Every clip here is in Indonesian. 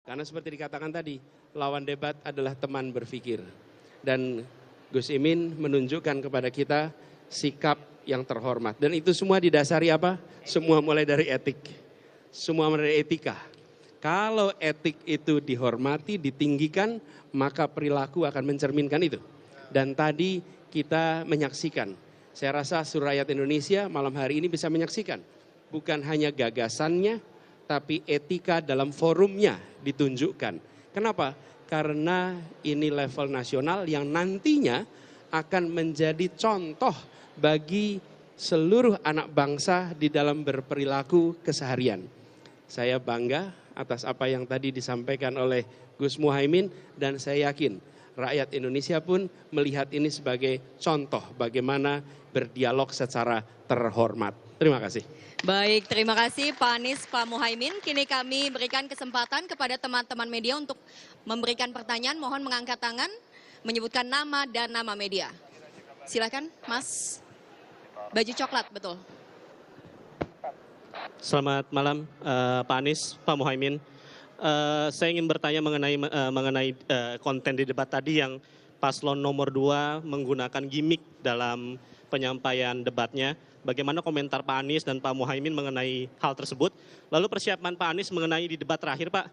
Karena seperti dikatakan tadi, lawan debat adalah teman berpikir. Dan Gus Imin menunjukkan kepada kita sikap yang terhormat. Dan itu semua didasari apa? Semua mulai dari etik. Semua mulai dari etika. Kalau etik itu dihormati, ditinggikan, maka perilaku akan mencerminkan itu. Dan tadi kita menyaksikan, saya rasa seluruh rakyat Indonesia malam hari ini bisa menyaksikan. Bukan hanya gagasannya, tapi etika dalam forumnya ditunjukkan. Kenapa? Karena ini level nasional yang nantinya akan menjadi contoh bagi seluruh anak bangsa di dalam berperilaku keseharian. Saya bangga atas apa yang tadi disampaikan oleh Gus Muhaimin dan saya yakin rakyat Indonesia pun melihat ini sebagai contoh bagaimana berdialog secara terhormat. Terima kasih. Baik, terima kasih Pak Anies, Pak Muhaimin. Kini kami berikan kesempatan kepada teman-teman media untuk memberikan pertanyaan. Mohon mengangkat tangan, menyebutkan nama dan nama media. Silakan, Mas. Baju coklat, betul. Selamat malam, Pak Anies, Pak Muhaimin. Saya ingin bertanya mengenai konten di debat tadi yang paslon nomor 2 menggunakan gimmick dalam penyampaian debatnya. Bagaimana komentar Pak Anies dan Pak Muhaimin mengenai hal tersebut? Lalu persiapan Pak Anies mengenai di debat terakhir Pak,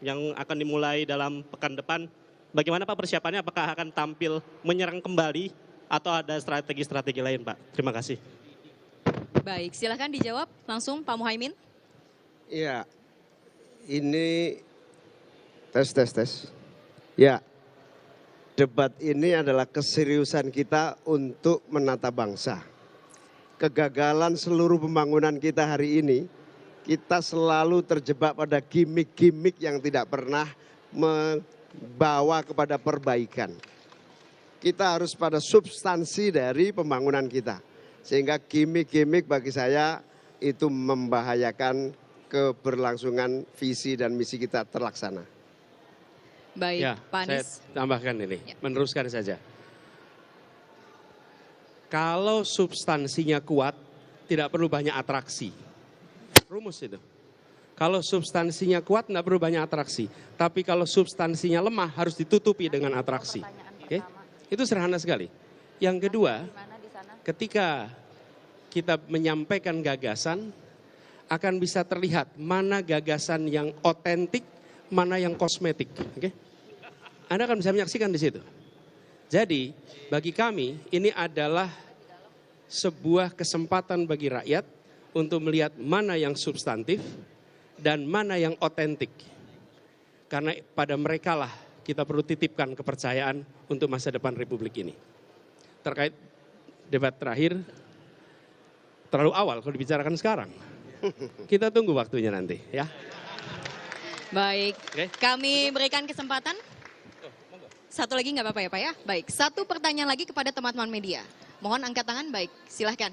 yang akan dimulai dalam pekan depan. Bagaimana Pak persiapannya? Apakah akan tampil menyerang kembali atau ada strategi-strategi lain Pak? Terima kasih. Baik, silakan dijawab langsung Pak Muhaimin. Iya, ini tes. Ya, debat ini adalah keseriusan kita untuk menata bangsa. Kegagalan seluruh pembangunan kita hari ini, kita selalu terjebak pada gimmick-gimmick yang tidak pernah membawa kepada perbaikan. Kita harus pada substansi dari pembangunan kita. Sehingga gimmick-gimmick bagi saya itu membahayakan keberlangsungan visi dan misi kita terlaksana. Baik, Ya, Pak Anies. saya tambahkan ini, meneruskan saja. Kalau substansinya kuat, tidak perlu banyak atraksi. Rumus itu. Kalau substansinya kuat, tidak perlu banyak atraksi. Tapi kalau substansinya lemah, harus ditutupi dengan atraksi. Oke? Itu sederhana sekali. Yang kedua, ketika kita menyampaikan gagasan, akan bisa terlihat mana gagasan yang otentik, mana yang kosmetik. Oke? Anda akan bisa menyaksikan di situ. Jadi bagi kami ini adalah sebuah kesempatan bagi rakyat untuk melihat mana yang substantif dan mana yang otentik. Karena pada mereka lah kita perlu titipkan kepercayaan untuk masa depan Republik ini. Terkait debat terakhir, terlalu awal kalau dibicarakan sekarang. Kita tunggu waktunya nanti ya. Baik, kami berikan kesempatan. Satu lagi nggak apa-apa ya Pak ya? Baik, satu pertanyaan lagi kepada teman-teman media. Mohon angkat tangan, baik, silahkan.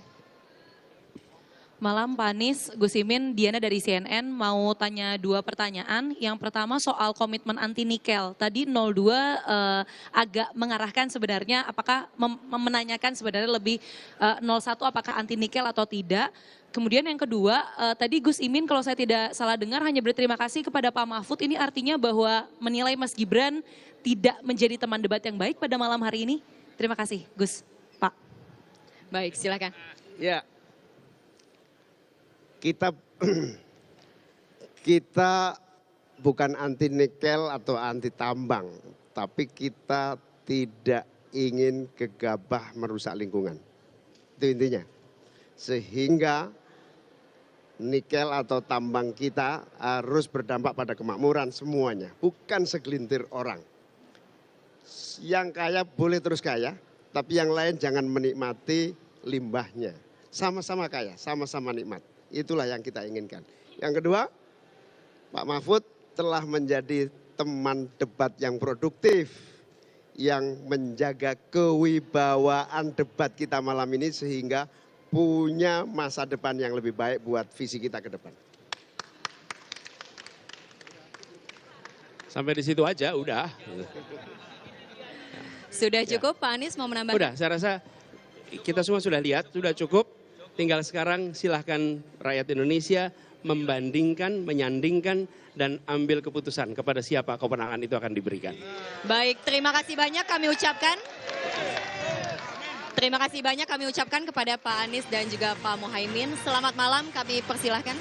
Malam Pak Anies, Gus Imin, Diana dari CNN mau tanya 2 pertanyaan. Yang pertama soal komitmen anti nikel. Tadi 02 agak mengarahkan sebenarnya apakah menanyakan sebenarnya lebih 01 apakah anti nikel atau tidak. Kemudian yang kedua, tadi Gus Imin kalau saya tidak salah dengar hanya berterima kasih kepada Pak Mahfud. Ini artinya bahwa menilai Mas Gibran tidak menjadi teman debat yang baik pada malam hari ini. Terima kasih Gus, Pak. Baik, silakan. Ya, kita bukan anti nikel atau anti tambang, tapi kita tidak ingin gegabah merusak lingkungan. Itu intinya. Sehingga nikel atau tambang kita harus berdampak pada kemakmuran semuanya, bukan segelintir orang. Yang kaya boleh terus kaya, tapi yang lain jangan menikmati limbahnya. Sama-sama kaya, sama-sama nikmat. Itulah yang kita inginkan. Yang kedua, Pak Mahfud telah menjadi teman debat yang produktif, yang menjaga kewibawaan debat kita malam ini sehingga punya masa depan yang lebih baik buat visi kita ke depan. Sampai di situ aja, udah. Sudah cukup Pak Anies mau menambahkan? Udah, saya rasa kita semua sudah lihat, sudah cukup. Tinggal sekarang silahkan rakyat Indonesia membandingkan, menyandingkan, dan ambil keputusan kepada siapa kewenangan itu akan diberikan. Baik, terima kasih banyak kami ucapkan. Terima kasih banyak kami ucapkan kepada Pak Anies dan juga Pak Muhaimin. Selamat malam, kami persilahkan.